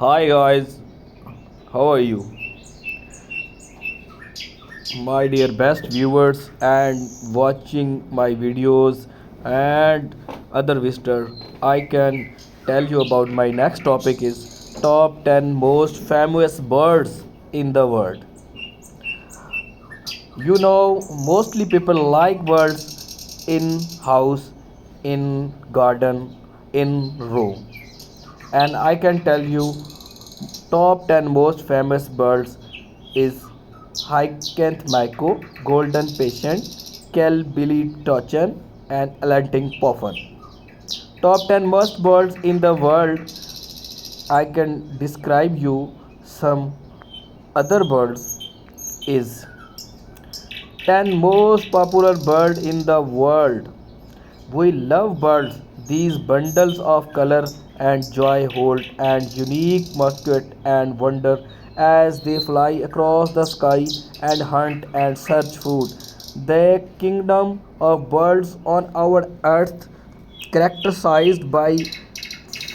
Hi guys, how are you? My dear best viewers and watching my videos and other visitor, I can tell you about my next topic is top 10 most famous birds in the world. Mostly people like birds in house, in garden, in room. And I can tell you top 10 most famous birds is Hyacinth Mako, Golden Patient, Kel Billy Touchen, and Atlantic Puffin. Top 10 most birds in the world. I can describe you some other birds is 10 most popular bird in the world. We love birds. These bundles of color and joy hold and unique musket and wonder as they fly across the sky and hunt and search food. The kingdom of birds on our earth characterized by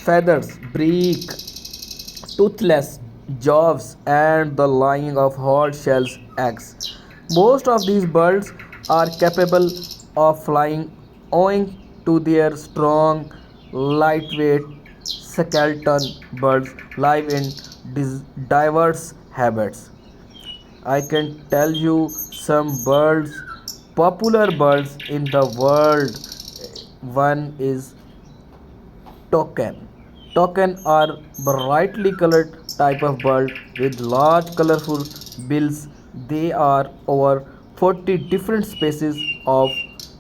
feathers, beak, toothless jaws, and the laying of hard shells eggs. Most of these birds are capable of flying owing to their strong, lightweight skeleton. Birds live in diverse habitats. I can tell you some birds, popular birds in the world. One is toucan. Toucan are brightly colored type of bird with large colorful bills. They are over 40 different species of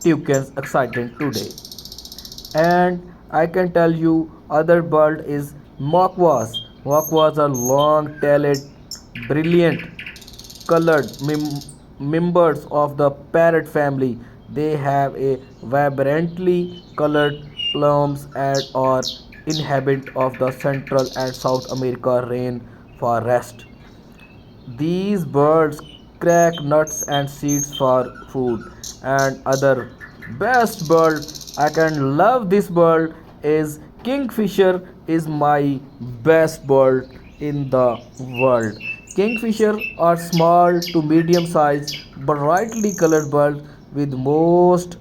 toucans excited today. And I can tell you other bird is macaws. Macaws are long-tailed, brilliant colored members of the parrot family. They have a vibrantly colored plumes and are inhabit of the Central and South America rainforest. These birds crack nuts and seeds for food and other best bird. I can love this bird is kingfisher is my best bird in the world. Kingfisher are small to medium size brightly colored birds with most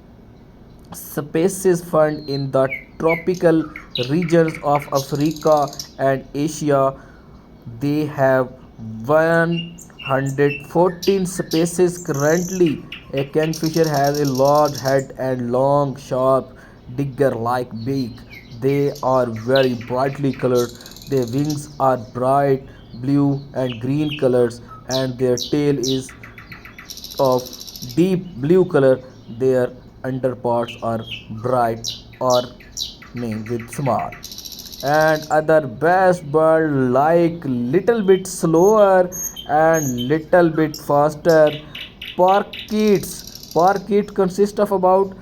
species found in the tropical regions of Africa and Asia. They have 114 species currently. A kingfisher has a large head and long, sharp, digger-like beak. They are very brightly colored. Their wings are bright blue and green colors, and their tail is of deep blue color. Their underparts are bright or named with small. And other best bird like little bit slower and little bit faster. Parakeets. Parakeet consist of about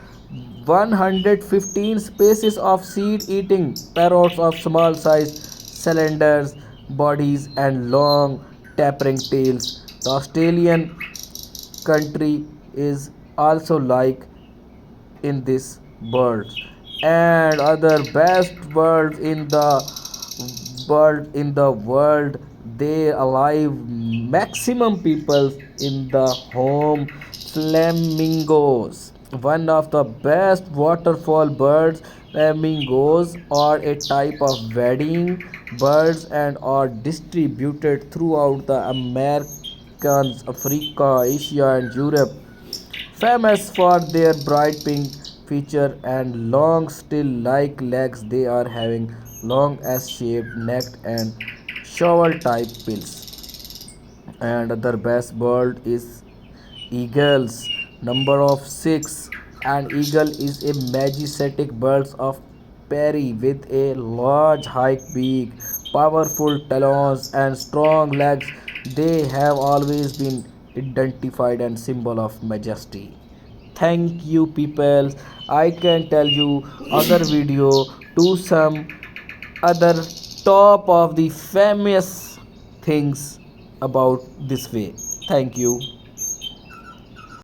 115 species of seed-eating parrots of small size, cylinders, bodies and long tapering tails. The Australian country is also like in this birds and other best birds in the world. They alive maximum people in the home. Flamingos, one of the best waterfall birds. Flamingos are a type of wading birds and are distributed throughout the Americas, Africa, Asia and Europe. Famous for their bright pink feature and long still like legs, they are having long S shaped neck and shovel type bills. And other best bird is eagles, number of 6. An eagle is a majestic bird of prairie with a large high beak, powerful talons and strong legs. They have always been identified and symbol of majesty. Thank you people. I can tell you other video to some other top of the famous things about this way. Thank you.